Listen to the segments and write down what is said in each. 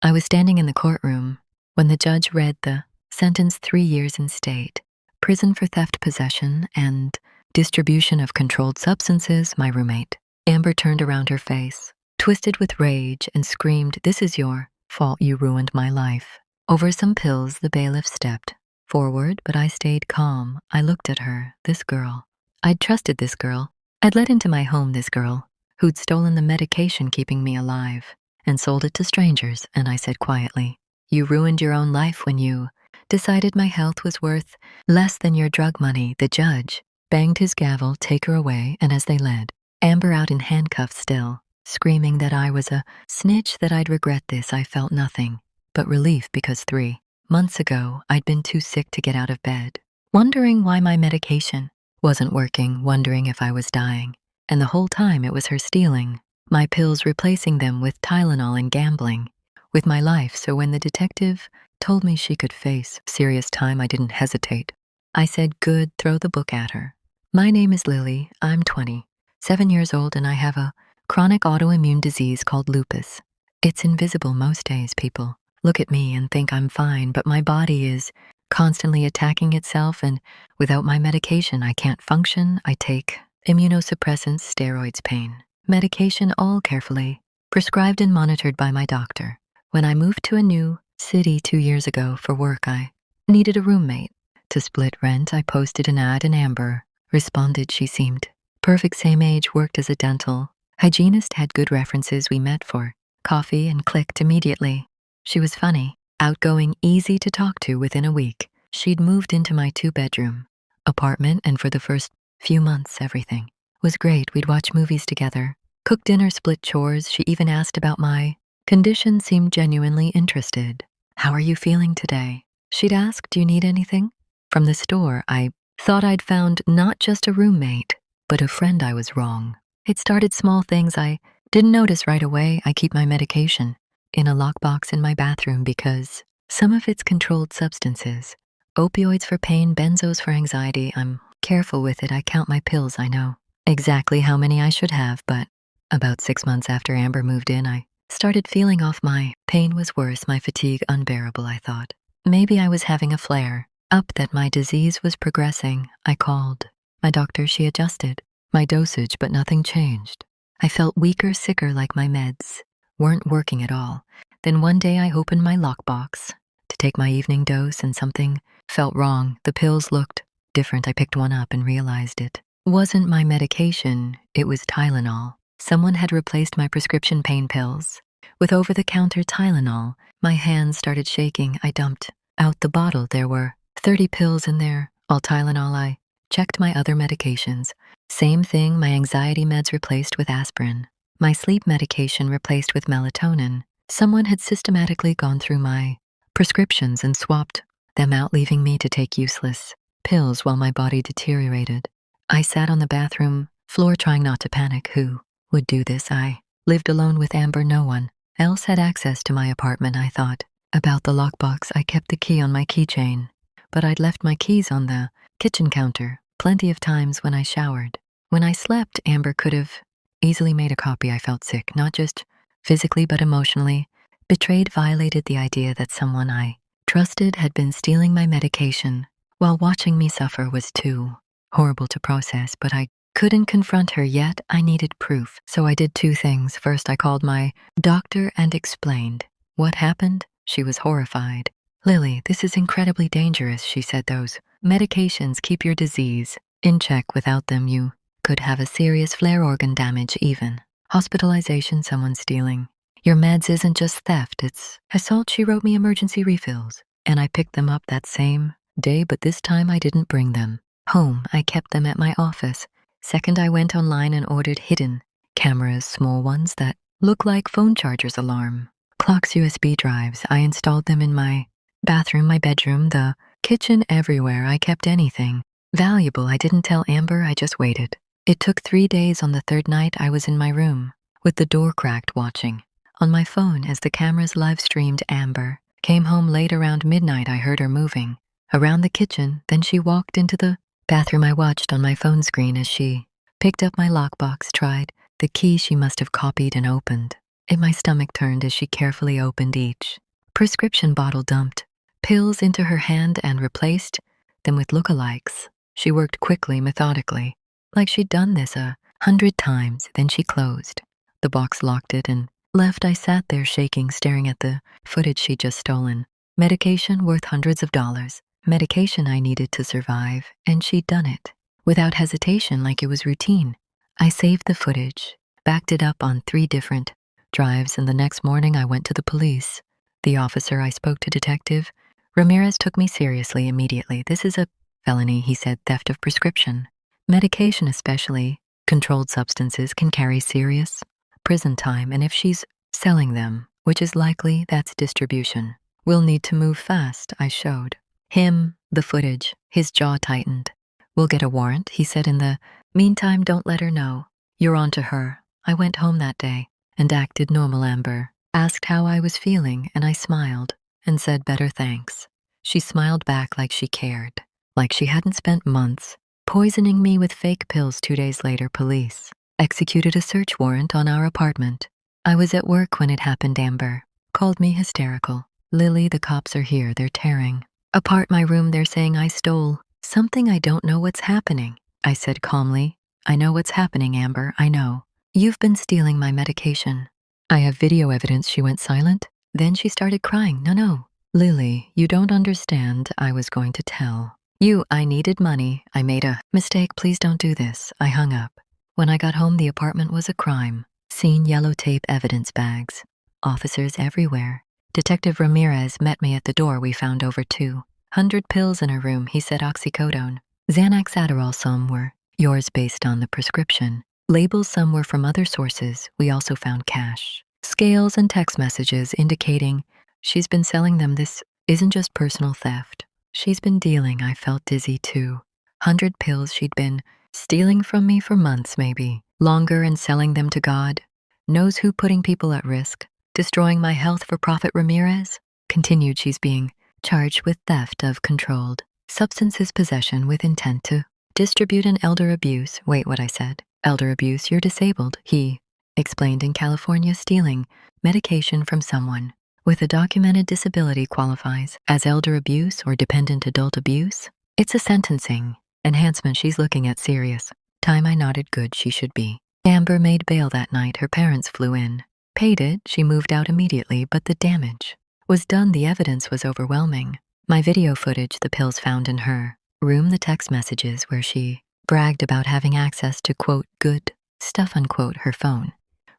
I was standing in the courtroom when the judge read the sentence 3 years in state, prison for theft, possession, and distribution of controlled substances, my roommate. Amber turned around, her face twisted with rage, and screamed, "This is your fault, you ruined my life." Over some pills, the bailiff stepped forward, but I stayed calm. I looked at her. This girl. I'd trusted this girl. I'd let into my home this girl who'd stolen the medication keeping me alive and sold it to strangers, and I said quietly, "You ruined your own life when you decided my health was worth less than your drug money." The judge banged his gavel, "Take her away," and as they led Amber out in handcuffs still, screaming that I was a snitch, that I'd regret this, I felt nothing but relief, because 3 months ago I'd been too sick to get out of bed, wondering why my medication wasn't working, wondering if I was dying. And the whole time it was her stealing my pills, replacing them with Tylenol, and gambling with my life. So when the detective told me she could face serious time, I didn't hesitate. I said, "Good," throw the book at her. "My name is Lily. I'm 27 years old, and I have a chronic autoimmune disease called lupus. It's invisible most days. People look at me and think I'm fine, but my body is constantly attacking itself, and without my medication, I can't function. I take immunosuppressants, steroids, pain medication, all carefully prescribed and monitored by my doctor. When I moved to a new city 2 years ago for work, I needed a roommate. To split rent, I posted an ad, and Amber responded. She seemed perfect, same age, worked as a dental hygienist, had good references. We met for coffee and clicked immediately. She was funny, outgoing, easy to talk to. Within a week, she'd moved into my 2-bedroom apartment, and for the first few months, everything was great. We'd watch movies together, cook dinner, split chores. She even asked about my condition, seemed genuinely interested. "How are you feeling today?" she'd ask. "Do you need anything from the store?" I thought I'd found not just a roommate, but a friend. I was wrong. It started small things I didn't notice right away. I keep my medication in a lockbox in my bathroom because some of it's controlled substances. Opioids for pain, benzos for anxiety. I'm careful with it. I count my pills. I know exactly how many I should have, but about 6 months after Amber moved in, I started feeling off. My pain was worse, my fatigue unbearable. I thought maybe I was having a flare up, that my disease was progressing. I called my doctor. She adjusted my dosage, but nothing changed. I felt weaker, sicker, like my meds weren't working at all. Then one day I opened my lockbox to take my evening dose, and something felt wrong. The pills looked different. I picked one up and realized it wasn't my medication. It was Tylenol. Someone had replaced my prescription pain pills with over-the-counter Tylenol. My hands started shaking. I dumped out the bottle. There were 30 pills in there, all Tylenol. I checked my other medications. Same thing, my anxiety meds replaced with aspirin. My sleep medication replaced with melatonin. Someone had systematically gone through my prescriptions and swapped them out, leaving me to take useless pills while my body deteriorated. I sat on the bathroom floor trying not to panic. Who would do this? I lived alone with Amber. No one else had access to my apartment. I thought about the lockbox. I kept the key on my keychain, but I'd left my keys on the kitchen counter plenty of times when I showered. When I slept, Amber could have easily made a copy. I felt sick, not just physically but emotionally. Betrayed, violated. The idea that someone I trusted had been stealing my medication while watching me suffer was too horrible to process, but I couldn't confront her yet. I needed proof. So I did 2 things. First, I called my doctor and explained what happened. She was horrified. "Lily, this is incredibly dangerous," she said. "Those medications keep your disease in check. Without them, you could have a serious flare, organ damage, even hospitalization. Someone stealing your meds isn't just theft, it's assault." She wrote me emergency refills, and I picked them up that same day, but this time I didn't bring them home. I kept them at my office. Second, I went online and ordered hidden cameras, small ones that look like phone chargers, alarm clocks, USB drives. I installed them in my bathroom, my bedroom, the kitchen, everywhere. I kept anything valuable. I didn't tell Amber. I just waited. It took 3 days. On the 3rd night, I was in my room with the door cracked, watching on my phone as the cameras live streamed. Amber came home late, around midnight. I heard her moving around the kitchen. Then she walked into the bathroom. I watched on my phone screen as she picked up my lockbox, tried the key she must have copied, and opened And my stomach turned as she carefully opened each prescription bottle, dumped pills into her hand, and replaced them with lookalikes. She worked quickly, methodically, like she'd done this 100 times. Then she closed the box, locked it, and left. I sat there shaking, staring at the footage she'd just stolen. Medication worth hundreds of dollars. Medication I needed to survive, and she'd done it without hesitation, like it was routine. I saved the footage, backed it up on 3 different drives, and the next morning I went to the police. The officer I spoke to, Detective Ramirez, took me seriously immediately. "This is a felony," he said. "Theft of prescription medication, especially controlled substances, can carry serious prison time, and if she's selling them, which is likely, that's distribution. We'll need to move fast." I showed him the footage. His jaw tightened. "We'll get a warrant," he said. "In the meantime, don't let her know you're on to her." I went home that day and acted normal. Amber asked how I was feeling, and I smiled and said, "Better, thanks." She smiled back like she cared, like she hadn't spent months poisoning me with fake pills. 2 days later, police executed a search warrant on our apartment. I was at work when it happened. Amber called me hysterical. "Lily, the cops are here. They're tearing apart my room. They're saying I stole something. I don't know what's happening." I said calmly, "I know what's happening, Amber. I know. You've been stealing my medication. I have video evidence." She went silent. Then she started crying. No, Lily, you don't understand. I was going to tell you I needed money. I made a mistake. Please don't do this." I hung up. When I got home, the apartment was a crime scene. Yellow tape, evidence bags, officers everywhere. Detective Ramirez met me at the door. "We found over 200 pills in her room," he said. "Oxycodone, Xanax, Adderall. Some were yours based on the prescription labels, some were from other sources. We also found cash, scales, and text messages indicating she's been selling them. This isn't just personal theft. She's been dealing." I felt dizzy. 200 pills she'd been stealing from me for months, maybe longer, and selling them to God knows who, putting people at risk, destroying my health for profit. Ramirez continued, "She's being charged with theft of controlled substances, possession with intent to distribute, and elder abuse." "Wait," what I said. "Elder abuse? You're disabled," he explained. "In California, stealing medication from someone with a documented disability qualifies as elder abuse or dependent adult abuse. It's a sentencing enhancement. She's looking at serious time." I nodded. "Good, she should be." Amber made bail that night. Her parents flew in, paid it. She moved out immediately, but the damage was done. The evidence was overwhelming. My video footage, the pills found in her room, the text messages where she bragged about having access to, quote, "good stuff," unquote, her phone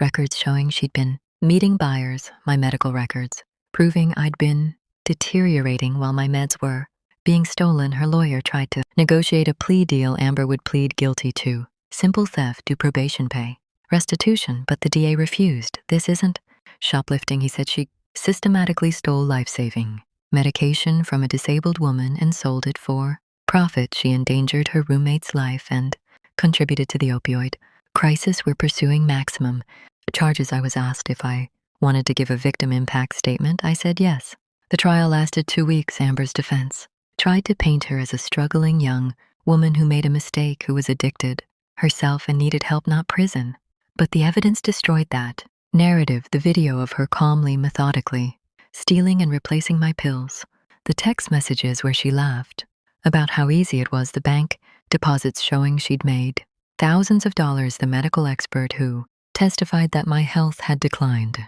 records showing she'd been meeting buyers, my medical records proving I'd been deteriorating while my meds were being stolen. Her lawyer tried to negotiate a plea deal. Amber would plead guilty to simple theft, do probation, pay restitution, but the DA refused. "This isn't shoplifting," he said. "She systematically stole life-saving medication from a disabled woman and sold it for profit. She endangered her roommate's life and contributed to the opioid crisis. We're pursuing maximum charges." I was asked if I wanted to give a victim impact statement. I said yes. The trial lasted 2 weeks. Amber's defense tried to paint her as a struggling young woman who made a mistake, who was addicted herself and needed help, not prison. But the evidence destroyed that narrative. The video of her calmly, methodically stealing and replacing my pills, the text messages where she laughed about how easy it was, the bank deposits showing she'd made thousands of dollars, the medical expert who testified that my health had declined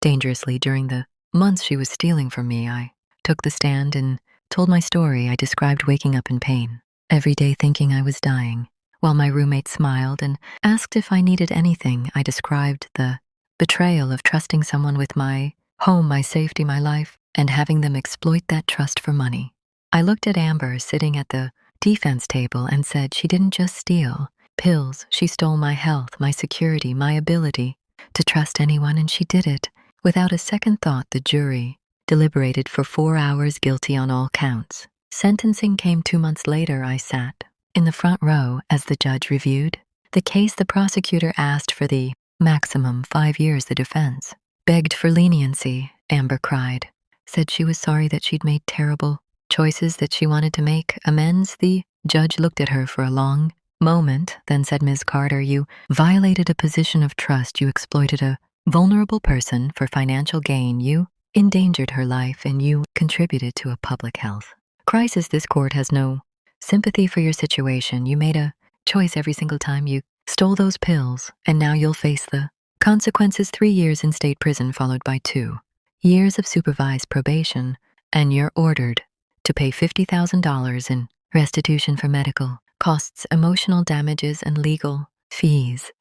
dangerously during the months she was stealing from me. I took the stand and told my story. I described waking up in pain every day, thinking I was dying, while my roommate smiled and asked if I needed anything. I described the betrayal of trusting someone with my home, my safety, my life, and having them exploit that trust for money. I looked at Amber sitting at the defense table and said she didn't just steal pills. She stole my health, my security, my ability to trust anyone, and she did it without a second thought. The jury deliberated for 4 hours, guilty on all counts. Sentencing came 2 months later. I sat in the front row as the judge reviewed the case. The prosecutor asked for the maximum 5 years. The defense begged for leniency. Amber cried, said she was sorry, that she'd made terrible choices, that she wanted to make amends. The judge looked at her for a long moment, then said, "Ms. Carter, you violated a position of trust. You exploited a vulnerable person for financial gain. You endangered her life and you contributed to a public health crisis. This court has no sympathy for your situation. You made a choice every single time you stole those pills, and now you'll face the consequences. 3 years in state prison followed by 2 years of supervised probation, and you're ordered to pay $50,000 in restitution for medical costs, emotional damages, and legal fees.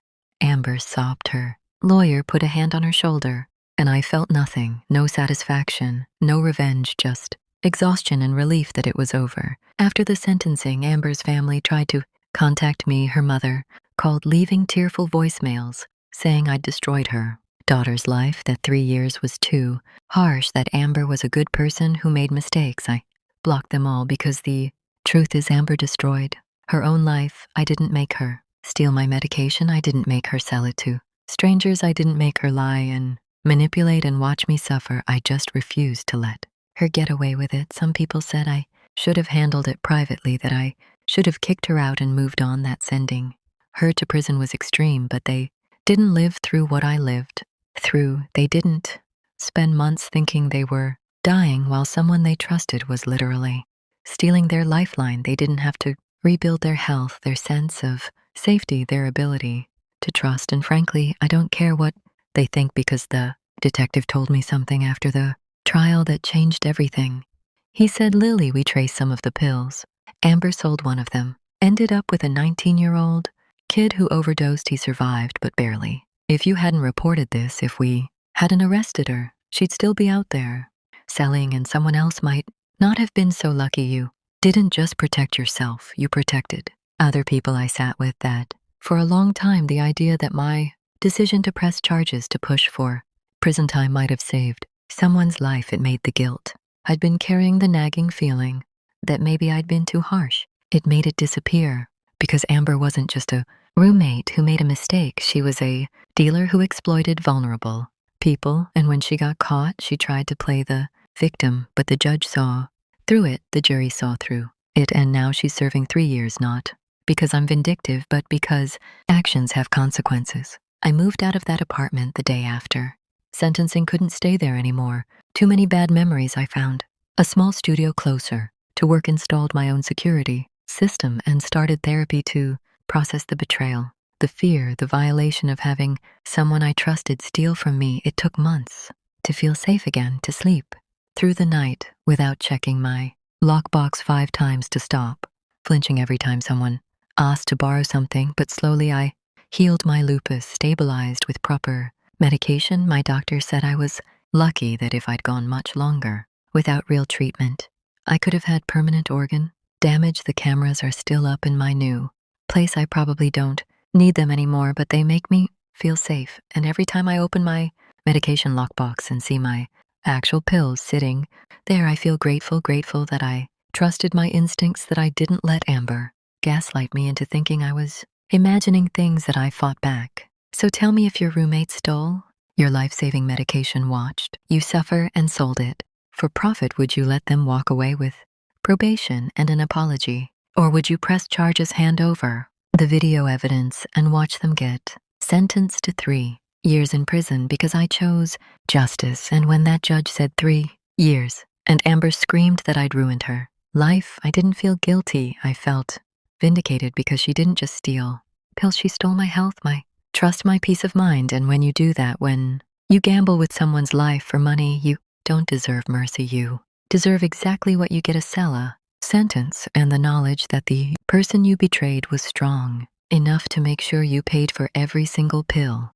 Amber sobbed. Her lawyer put a hand on her shoulder, and I felt nothing, no satisfaction, no revenge, just exhaustion and relief that it was over. After the sentencing, Amber's family tried to contact me. Her mother called, leaving tearful voicemails saying I'd destroyed her daughter's life, that 3 years was too harsh, that Amber was a good person who made mistakes. I blocked them all because the truth is Amber destroyed her own life. I didn't make her steal my medication. I didn't make her sell it to strangers. I didn't make her lie and manipulate and watch me suffer. I just refused to let her get away with it. Some people said I should have handled it privately, that I should have kicked her out and moved on, that sending her to prison was extreme, but they didn't live through what I lived through. They didn't spend months thinking they were dying while someone they trusted was literally stealing their lifeline. They didn't have to rebuild their health, their sense of safety, their ability to trust. And frankly, I don't care what they think, because the detective told me something after the trial that changed everything. He said, Lily, we traced some of the pills. Amber sold one of them. Ended up with a 19-year-old kid who overdosed. He survived, but barely. If you hadn't reported this, if we hadn't arrested her, she'd still be out there selling, and someone else might not have been so lucky. You didn't just protect yourself, you protected other people. I sat with that for a long time, the idea that my decision to press charges to push for prison time might have saved someone's life. It made the guilt I'd been carrying, the nagging feeling that maybe I'd been too harsh. It made it disappear, because Amber wasn't just a roommate who made a mistake. She was a dealer who exploited vulnerable people, and when she got caught, she tried to play the victim, but the judge saw through it, the jury saw through it, and now she's serving 3 years, not because I'm vindictive, but because actions have consequences. I moved out of that apartment the day after sentencing. Couldn't stay there anymore. Too many bad memories. I found a small studio closer to work, installed my own security system, and started therapy to process the betrayal, the fear, the violation of having someone I trusted steal from me. It took months to feel safe again, to sleep through the night without checking my lockbox 5 times, to stop flinching every time someone asked to borrow something. But slowly I healed. My lupus stabilized with proper medication. My doctor said I was lucky, that if I'd gone much longer without real treatment, I could have had permanent organ damage. The cameras are still up in my new place. I probably don't need them anymore, but they make me feel safe. And every time I open my medication lockbox and see my actual pills sitting there, I feel grateful that I trusted my instincts, that I didn't let Amber gaslight me into thinking I was imagining things, that I fought back. So tell me, if your roommate stole your life-saving medication, watched you suffer, and sold it for profit, would you let them walk away with probation and an apology? Or would you press charges, hand over the video evidence, and watch them get sentenced to 3 years in prison because I chose justice? And when that judge said 3 years and Amber screamed that I'd ruined her life, I didn't feel guilty. I felt vindicated, because she didn't just steal pills, she stole my health, my trust, my peace of mind. And when you do that, when you gamble with someone's life for money, you don't deserve mercy. You deserve exactly what you get: a sentence, and the knowledge that the person you betrayed was strong enough to make sure you paid for every single pill